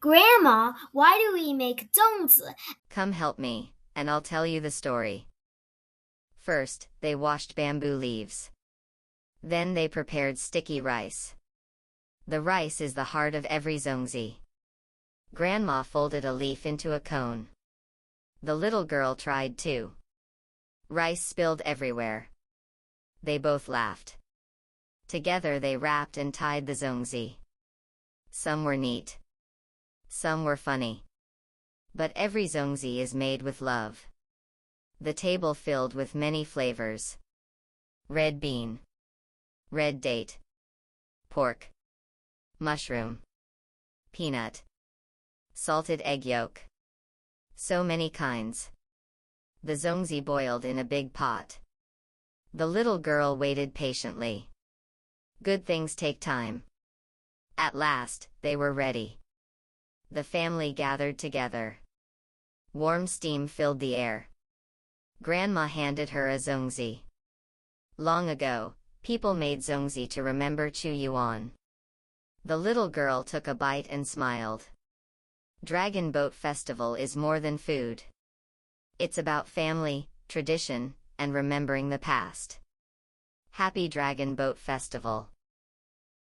Grandma, why do we make Zongzi? Come help me, and I'll tell you the story. First, they washed bamboo leaves. Then they prepared sticky rice. The rice is the heart of every Zongzi. Grandma folded a leaf into a cone. The little girl tried too. Rice spilled everywhere. They both laughed. Together they wrapped and tied the Zongzi. Some were neat. Some were funny. But every Zongzi is made with love. The table filled with many flavors. Red bean. Red date. Pork. Mushroom. Peanut. Salted egg yolk. So many kinds. The Zongzi boiled in a big pot. The little girl waited patiently. Good things take time. At last, they were ready. The family gathered together. Warm steam filled the air. Grandma handed her a Zongzi. Long ago, people made Zongzi to remember Qu Yuan. The little girl took a bite and smiled. Dragon Boat Festival is more than food. It's about family, tradition, and remembering the past. Happy Dragon Boat Festival!